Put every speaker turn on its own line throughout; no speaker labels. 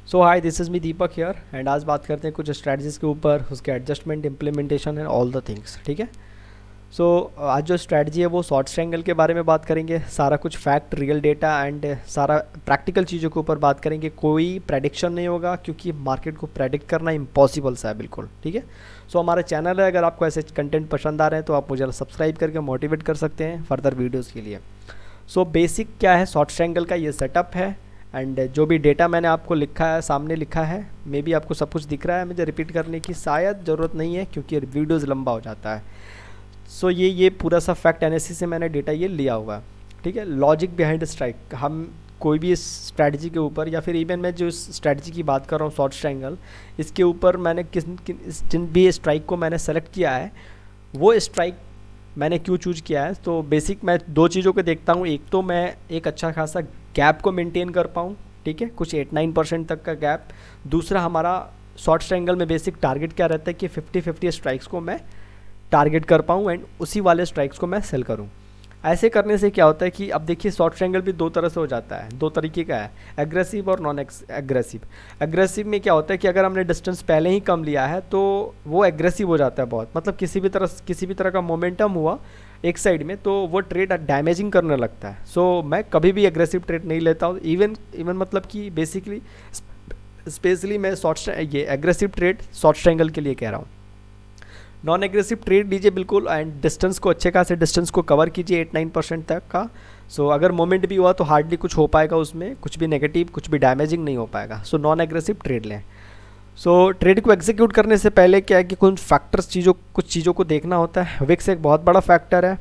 So hi, this is me Deepak here and आज बात करते हैं कुछ स्ट्रैटेजीज़ के ऊपर, उसके adjustment, implementation and all the things. ठीक है। सो आज जो स्ट्रैटेजी है वो शॉर्ट ट्रायंगल के बारे में बात करेंगे। सारा कुछ फैक्ट, रियल डेटा एंड सारा प्रैक्टिकल चीज़ों के ऊपर बात करेंगे। कोई प्रेडिक्शन नहीं होगा क्योंकि मार्केट को प्रेडिक्ट करना इम्पॉसिबल सा है, बिल्कुल। ठीक है। सो हमारा चैनल है, अगर आपको ऐसे कंटेंट पसंद आ रहे हैं तो आप मुझे सब्सक्राइब करके मोटिवेट कर सकते हैं फर्दर वीडियोज़ के लिए। सो बेसिक क्या है शॉर्ट ट्रायंगल का, ये सेटअप है एंड जो भी डेटा मैंने आपको लिखा है, सामने लिखा है, मे बी आपको सब कुछ दिख रहा है। मुझे रिपीट करने की शायद ज़रूरत नहीं है क्योंकि वीडियोज़ लंबा हो जाता है। सो ये पूरा सा फैक्ट एनालिसिस से मैंने डेटा ये लिया हुआ है। ठीक है। लॉजिक बिहाइंड स्ट्राइक, हम कोई भी इस स्ट्रैटेजी के ऊपर या फिर इवन मैं जो इस स्ट्रैटेजी की बात कर रहा हूँ शॉर्ट ट्रायंगल, इसके ऊपर मैंने जिन भी स्ट्राइक को मैंने सेलेक्ट किया है वो स्ट्राइक मैंने क्यों चूज किया है। तो बेसिक मैं दो चीज़ों को देखता हूँ। एक तो मैं एक अच्छा खासा गैप को मेंटेन कर पाऊँ, ठीक है, कुछ 8-9% तक का गैप। दूसरा, हमारा शॉर्ट ट्रायंगल में बेसिक टारगेट क्या रहता है कि 50-50 स्ट्राइक्स को मैं टारगेट कर पाऊँ एंड उसी वाले स्ट्राइक्स को मैं सेल करूँ। ऐसे करने से क्या होता है कि अब देखिए शॉर्ट ट्रायंगल भी दो तरह से हो जाता है, दो तरीके का है, एग्रेसिव और नॉन एग्रेसिव। एग्रेसिव में क्या होता है कि अगर हमने डिस्टेंस पहले ही कम लिया है तो वो एग्रेसिव हो जाता है बहुत, मतलब किसी भी तरह का मोमेंटम हुआ एक साइड में तो वो ट्रेड डैमेजिंग करने लगता है। सो मैं कभी भी एग्रेसिव ट्रेड नहीं लेता हूँ, इवन मतलब कि बेसिकली स्पेशली मैं ये एग्रेसिव ट्रेड शॉर्ट ट्रायंगल के लिए कह रहा हूँ। नॉन एग्रेसिव ट्रेड लीजिए बिल्कुल एंड डिस्टेंस को, अच्छे खासे डिस्टेंस को कवर कीजिए 8-9% तक का। सो अगर मोमेंट भी हुआ तो हार्डली कुछ हो पाएगा, उसमें कुछ भी नेगेटिव, कुछ भी डैमेजिंग नहीं हो पाएगा। सो नॉन एग्रेसिव ट्रेड लें। सो ट्रेड को एग्जीक्यूट करने से पहले क्या है कि कुछ चीज़ों को देखना होता है। विक्स एक बहुत बड़ा फैक्टर है,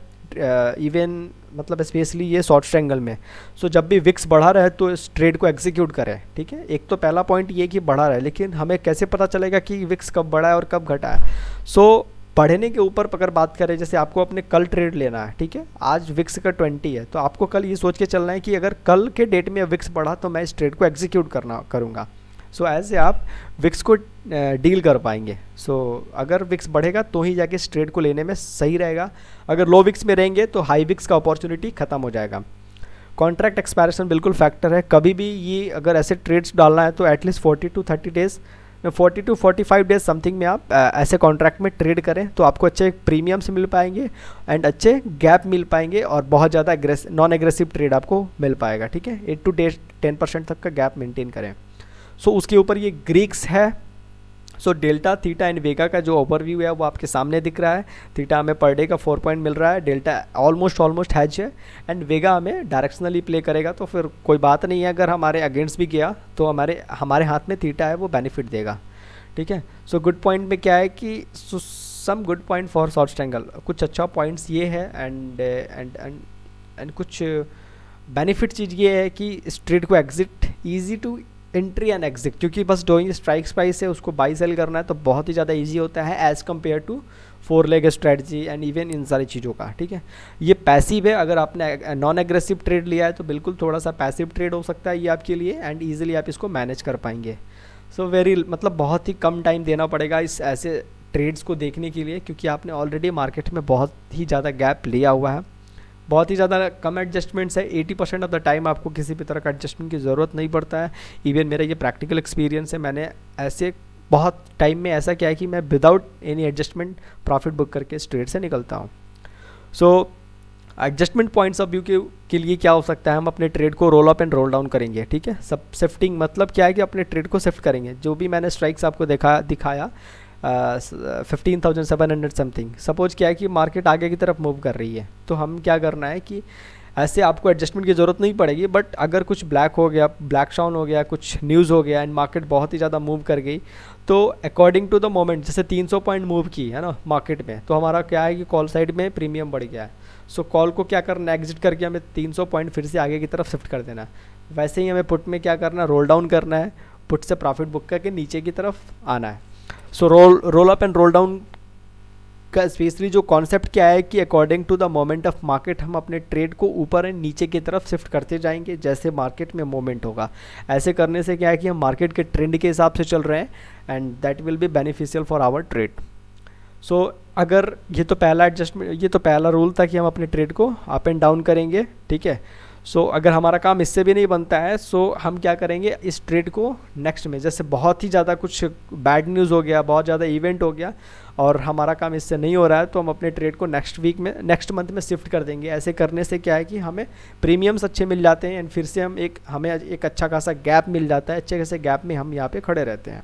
इवन मतलब स्पेशली ये शॉर्ट ट्रायंगल में। सो जब भी विक्स बढ़ा रहा है तो इस ट्रेड को एग्जीक्यूट करें। ठीक है। एक तो पहला पॉइंट ये कि बढ़ा रहा है, लेकिन हमें कैसे पता चलेगा कि विक्स कब बढ़ा है और कब घटा है। सो बढ़ने के ऊपर अगर बात करें, जैसे आपको अपने कल ट्रेड लेना है, ठीक है, आज विक्स का 20 है, तो आपको कल ये सोच के चलना है कि अगर कल के डेट में विक्स बढ़ा तो मैं इस ट्रेड को एग्जीक्यूट करूँगा। सो ऐसे आप विक्स को डील कर पाएंगे। सो अगर विक्स बढ़ेगा तो ही जाके इस ट्रेड को लेने में सही रहेगा। अगर लो विक्स में रहेंगे तो हाई विक्स का अपॉर्चुनिटी खत्म हो जाएगा। कॉन्ट्रैक्ट एक्सपायरेशन बिल्कुल फैक्टर है। कभी भी ये अगर ऐसे ट्रेड्स डालना है तो एटलीस्ट 40 टू 45 डेज समथिंग में आप ऐसे कॉन्ट्रैक्ट में ट्रेड करें तो आपको अच्छे प्रीमियम्स मिल पाएंगे एंड अच्छे गैप मिल पाएंगे और बहुत ज़्यादा नॉन एग्रेसिव ट्रेड आपको मिल पाएगा। ठीक है। 8 to 10% तक का गैप मेंटेन करें। सो उसके ऊपर ये ग्रीक्स है। सो डेल्टा, थीटा एंड वेगा का जो ओवरव्यू है वो आपके सामने दिख रहा है। थीटा हमें पर डे का 4 पॉइंट मिल रहा है, डेल्टा ऑलमोस्ट हैज है एंड वेगा हमें डायरेक्शनली प्ले करेगा, तो फिर कोई बात नहीं है। अगर हमारे अगेंस्ट भी गया तो हमारे हाथ में थीटा है, वो बेनिफिट देगा। ठीक है। सो गुड पॉइंट में क्या है कि some good point for short triangle, कुछ अच्छा पॉइंट्स ये है एंड कुछ बेनिफिट चीज़ ये है कि इस ट्रेड को exit easy to entry and exit, क्योंकि बस डूइंग स्ट्राइक्स प्राइस है, उसको बाई सेल करना है तो बहुत ही ज़्यादा इजी होता है as compare to 4 leg strategy and even in सारी चीज़ों का। ठीक है। ये पैसिव है, अगर आपने नॉन एग्रेसिव ट्रेड लिया है तो बिल्कुल थोड़ा सा पैसिव ट्रेड हो सकता है ये आपके लिए एंड ईजिली आप इसको मैनेज कर पाएंगे। सो मतलब बहुत ही कम टाइम देना पड़ेगा इस ऐसे ट्रेड्स को देखने के लिए, क्योंकि आपने ऑलरेडी मार्केट में बहुत ही ज़्यादा गैप लिया हुआ है, बहुत ही ज़्यादा कम एडजस्टमेंट्स है। 80% ऑफ द टाइम आपको किसी भी तरह का एडजस्टमेंट की ज़रूरत नहीं पड़ता है। इवन मेरा ये प्रैक्टिकल एक्सपीरियंस है, मैंने ऐसे बहुत टाइम में ऐसा किया है कि मैं without any adjustment profit book करके इस ट्रेड से निकलता हूँ। So adjustment points of view के लिए क्या हो सकता है, हम अपने ट्रेड को role up and roll down करेंगे। ठीक है। सब शिफ्टिंग मतलब क्या है कि अपने ट्रेड को शिफ्ट करेंगे। जो भी मैंने स्ट्राइक्स आपको दिखाया 15,700 समथिंग, सपोज क्या है कि मार्केट आगे की तरफ मूव कर रही है, तो हम क्या करना है कि ऐसे आपको एडजस्टमेंट की ज़रूरत नहीं पड़ेगी, बट अगर कुछ ब्लैक हो गया, ब्लैक शाउन हो गया, कुछ न्यूज़ हो गया एंड मार्केट बहुत ही ज़्यादा मूव कर गई, तो अकॉर्डिंग टू द मोमेंट, जैसे 300 पॉइंट मूव की है ना मार्केट में, तो हमारा क्या है कि कॉल साइड में प्रीमियम बढ़ गया है। सो कॉल को क्या करना है, एग्जिट करके हमें 300 पॉइंट फिर से आगे की तरफ शिफ्ट कर देना। वैसे ही हमें पुट में क्या करना है, रोल डाउन करना है, पुट से प्रॉफिट बुक करके नीचे की तरफ आना है। So roll up and roll down का स्पेशली जो कॉन्सेप्ट क्या है कि according to the moment of market हम अपने ट्रेड को ऊपर एंड नीचे की तरफ शिफ्ट करते जाएंगे जैसे मार्केट में मोमेंट होगा। ऐसे करने से क्या है कि हम मार्केट के ट्रेंड के हिसाब से चल रहे हैं and that will be beneficial for our trade. So अगर ये तो पहला रूल था कि हम अपने ट्रेड को अप एंड डाउन करेंगे। ठीक है। सो अगर हमारा काम इससे भी नहीं बनता है, सो हम क्या करेंगे, इस ट्रेड को नेक्स्ट में, जैसे बहुत ही ज़्यादा कुछ बैड न्यूज़ हो गया, बहुत ज़्यादा इवेंट हो गया और हमारा काम इससे नहीं हो रहा है, तो हम अपने ट्रेड को नेक्स्ट वीक में, नेक्स्ट मंथ में शिफ्ट कर देंगे। ऐसे करने से क्या है कि हमें प्रीमियम्स अच्छे मिल जाते हैं एंड फिर से हमें एक अच्छा खासा गैप मिल जाता है, अच्छे खासे गैप में हम यहाँ पे खड़े रहते हैं।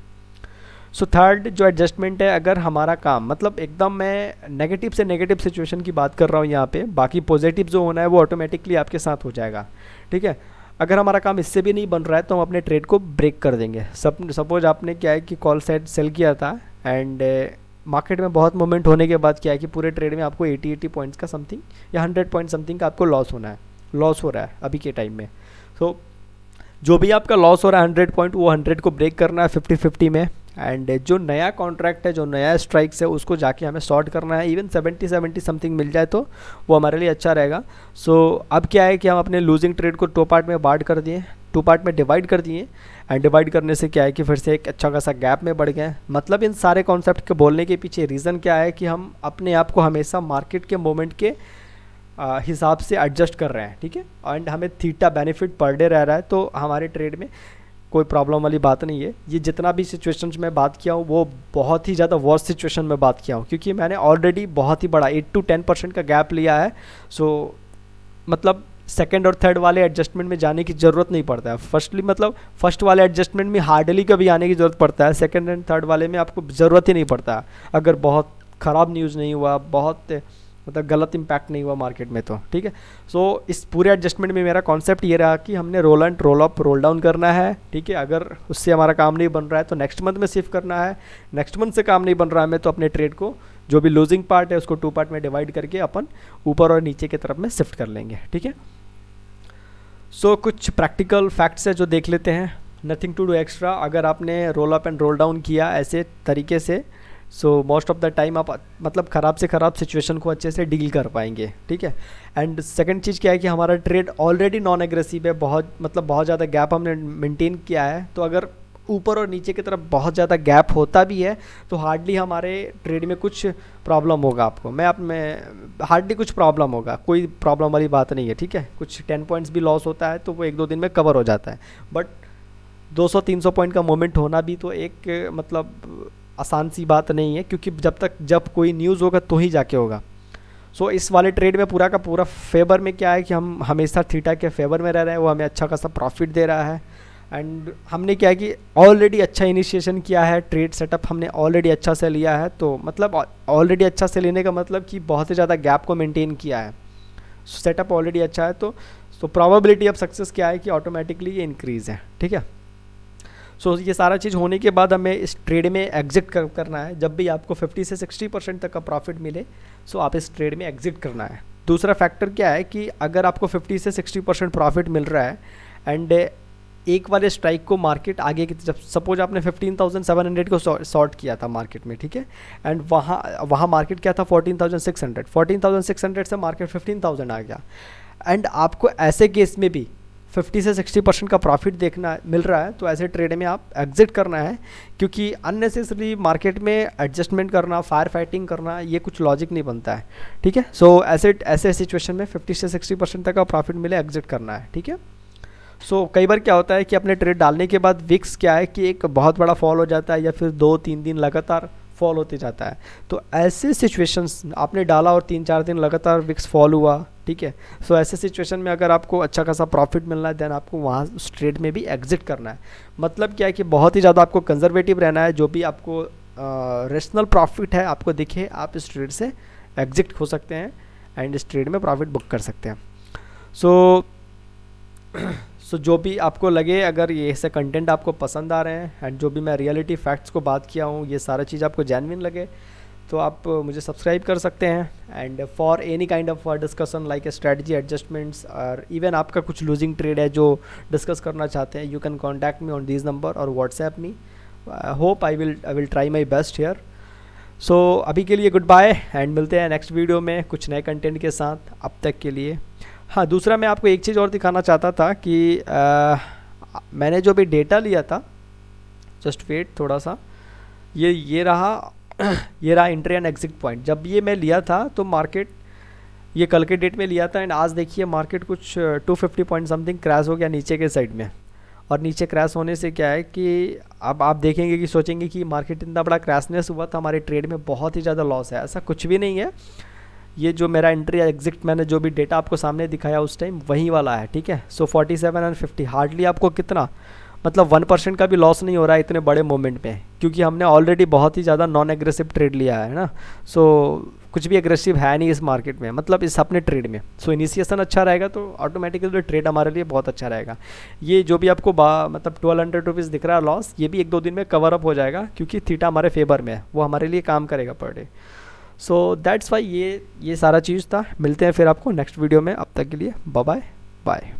सो थर्ड जो एडजस्टमेंट है, अगर हमारा काम मतलब एकदम मैं नेगेटिव से नेगेटिव सिचुएशन की बात कर रहा हूँ यहाँ पे, बाकी पॉजिटिव जो होना है वो ऑटोमेटिकली आपके साथ हो जाएगा, ठीक है। अगर हमारा काम इससे भी नहीं बन रहा है तो हम अपने ट्रेड को ब्रेक कर देंगे। सपोज आपने क्या है कि कॉल साइड सेल किया था एंड मार्केट में बहुत मोमेंट होने के बाद क्या है कि पूरे ट्रेड में आपको 80 पॉइंट्स का समथिंग या 100 पॉइंट समथिंग का आपको लॉस होना है, लॉस हो रहा है अभी के टाइम में। तो जो भी आपका लॉस हो रहा है 100 पॉइंट, वो 100 को ब्रेक करना है 50-50 में एंड जो नया कॉन्ट्रैक्ट है, जो नया स्ट्राइक्स है, उसको जाके हमें शॉर्ट करना है। इवन 70 समथिंग मिल जाए तो वो हमारे लिए अच्छा रहेगा। सो अब क्या है कि हम अपने लूजिंग ट्रेड को 2 पार्ट में बांट कर दिए, 2 पार्ट में डिवाइड कर दिए एंड डिवाइड करने से क्या है कि फिर से एक अच्छा खासा गैप में बढ़ गए। मतलब इन सारे कॉन्सेप्ट के बोलने के पीछे रीज़न क्या है कि हम अपने आप को हमेशा मार्केट के मोमेंट के हिसाब से एडजस्ट कर रहे हैं, ठीक है। एंड हमें थीटा बेनिफिट पर डे रह रहा है तो हमारे ट्रेड में कोई प्रॉब्लम वाली बात नहीं है। ये जितना भी सिचुएशंस में बात किया हूँ वो बहुत ही ज़्यादा वर्स्ट सिचुएशन में बात किया हूँ, क्योंकि मैंने ऑलरेडी बहुत ही बड़ा 8-10% का गैप लिया है। सो मतलब सेकंड और थर्ड वाले एडजस्टमेंट में जाने की ज़रूरत नहीं पड़ता है। फर्स्ट वाले एडजस्टमेंट में हार्डली कभी आने की ज़रूरत पड़ता है, सेकंड एंड थर्ड वाले में आपको ज़रूरत ही नहीं पड़ता अगर बहुत ख़राब न्यूज़ नहीं हुआ, बहुत मतलब गलत इम्पैक्ट नहीं हुआ मार्केट में तो, ठीक है। सो इस पूरे एडजस्टमेंट में मेरा कॉन्सेप्ट ये रहा कि हमने roll and roll up roll down करना है, ठीक है। अगर उससे हमारा काम नहीं बन रहा है तो नेक्स्ट मंथ में शिफ्ट करना है, नेक्स्ट मंथ से काम नहीं बन रहा है तो अपने ट्रेड को जो भी लूजिंग पार्ट है उसको 2 पार्ट में डिवाइड करके अपन ऊपर और नीचे की तरफ में शिफ्ट कर लेंगे, ठीक है। सो कुछ प्रैक्टिकल फैक्ट्स है जो देख लेते हैं, नथिंग टू डू एक्स्ट्रा। अगर आपने role up and roll down किया ऐसे तरीके से, so most of the time आप मतलब ख़राब से ख़राब सिचुएशन को अच्छे से डील कर पाएंगे, ठीक है। एंड सेकंड चीज़ क्या है कि हमारा ट्रेड ऑलरेडी नॉन एग्रेसिव है, बहुत ज़्यादा गैप हमने मेंटेन किया है। तो अगर ऊपर और नीचे की तरफ बहुत ज़्यादा गैप होता भी है तो हार्डली हमारे ट्रेड में कुछ प्रॉब्लम होगा आपको, हार्डली कुछ प्रॉब्लम होगा, कोई प्रॉब्लम वाली बात नहीं है, ठीक है। कुछ 10 पॉइंट्स भी लॉस होता है तो वो 1-2 दिन में कवर हो जाता है, बट 200-300 पॉइंट का मोमेंट होना भी तो एक मतलब आसान सी बात नहीं है, क्योंकि जब कोई न्यूज़ होगा तो ही जाके होगा। सो इस वाले ट्रेड में पूरा का पूरा फेवर में क्या है कि हम हमेशा थीटा के फेवर में रह रहे हैं, वो हमें अच्छा खासा प्रॉफिट दे रहा है। एंड हमने क्या है कि ऑलरेडी अच्छा इनिशिएशन किया है, ट्रेड सेटअप हमने ऑलरेडी अच्छा से लिया है। तो मतलब ऑलरेडी अच्छा से लेने का मतलब कि बहुत ही ज़्यादा गैप को मेंटेन किया है, सेटअप ऑलरेडी अच्छा है। तो प्रोबेबिलिटी ऑफ सक्सेस क्या है कि ऑटोमेटिकली ये इंक्रीज़ है, ठीक है। सो ये सारा चीज़ होने के बाद हमें इस ट्रेड में एग्जिट करना है। जब भी आपको 50 से 60% तक का प्रॉफिट मिले सो आप इस ट्रेड में एग्जिट करना है। दूसरा फैक्टर क्या है कि अगर आपको 50 से 60% प्रॉफिट मिल रहा है एंड एक वाले स्ट्राइक को मार्केट आगे की, जब सपोज आपने 15,700 को शॉर्ट किया था मार्केट में, ठीक है, एंड वहाँ मार्केट क्या था 14,600 से मार्केट 15,000 आ गया एंड आपको ऐसे केस में भी 50 से 60% का प्रॉफिट देखना मिल रहा है तो ऐसे ट्रेड में आप एग्जिट करना है, क्योंकि अननेसेसरी मार्केट में एडजस्टमेंट करना, फायर फाइटिंग करना, ये कुछ लॉजिक नहीं बनता है, ठीक है। सो ऐसे सिचुएशन में 50 से 60% तक का प्रॉफिट मिले एग्जिट करना है, ठीक है। सो कई बार क्या होता है कि अपने ट्रेड डालने के बाद विक्स क्या है कि एक बहुत बड़ा फॉल हो जाता है या फिर 2-3 दिन लगातार फॉल होते जाता है। तो ऐसे सिचुएशंस आपने डाला और 3-4 दिन लगातार विक्स फॉल हुआ, ठीक है। सो ऐसे सिचुएशन में अगर आपको अच्छा खासा प्रॉफिट मिलना है देन आपको वहाँ उस ट्रेड में भी एग्जिट करना है। मतलब क्या है कि बहुत ही ज़्यादा आपको कंजर्वेटिव रहना है, जो भी आपको रेशनल प्रॉफिट है आपको दिखे आप इस ट्रेड से एग्जिट हो सकते हैं एंड इस ट्रेड में प्रॉफिट बुक कर सकते हैं। सो जो भी आपको लगे, अगर ये ऐसे कंटेंट आपको पसंद आ रहे हैं एंड जो भी मैं रियलिटी फैक्ट्स को बात किया हूँ ये सारा चीज़ आपको जेन्युइन लगे तो आप मुझे सब्सक्राइब कर सकते हैं। And for any kind of discussion like strategy adjustments और इवन आपका कुछ लूजिंग ट्रेड है जो डिस्कस करना चाहते हैं, you can contact me on this number और WhatsApp me. Hope I will try my best here. So अभी के लिए गुड बाय एंड मिलते हैं नेक्स्ट वीडियो में कुछ नए कंटेंट के साथ। अब तक के लिए हाँ, दूसरा मैं आपको एक चीज़ और दिखाना चाहता था कि मैंने जो भी डेटा लिया था, जस्ट वेट थोड़ा सा, ये रहा ये रहा एंट्री एंड एग्जिट पॉइंट। जब ये मैं लिया था तो मार्केट ये कल के डेट में लिया था एंड आज देखिए मार्केट कुछ 250 पॉइंट समथिंग क्रैश हो गया नीचे के साइड में। और नीचे क्रैश होने से क्या है कि अब आप देखेंगे कि सोचेंगे कि मार्केट इतना बड़ा क्रैशनेस हुआ तो हमारे ट्रेड में बहुत ही ज़्यादा लॉस है। ऐसा कुछ भी नहीं है। ये जो मेरा एंट्री या एग्जिट मैंने जो भी डेटा आपको सामने दिखाया उस टाइम वही वाला है, ठीक है। सो 47 एंड 50 हार्डली आपको कितना मतलब 1% का भी लॉस नहीं हो रहा है इतने बड़े मोमेंट में, क्योंकि हमने ऑलरेडी बहुत ही ज़्यादा नॉन एग्रेसिव ट्रेड लिया है ना। सो कुछ भी एग्रेसिव है नहीं इस मार्केट में, मतलब इस अपने ट्रेड में। सो इनिशिएशन अच्छा रहेगा तो ऑटोमेटिकली ट्रेड हमारे लिए बहुत अच्छा रहेगा। ये जो भी आपको मतलब 1200 रुपीज़ दिख रहा है लॉस, ये भी 1-2 दिन में कवर अप हो जाएगा, क्योंकि थीटा हमारे फेवर में है, वो हमारे लिए काम करेगा per day. So that's why ये सारा चीज़ था। मिलते हैं फिर आपको नेक्स्ट वीडियो में, अब तक के लिए बाय बाय।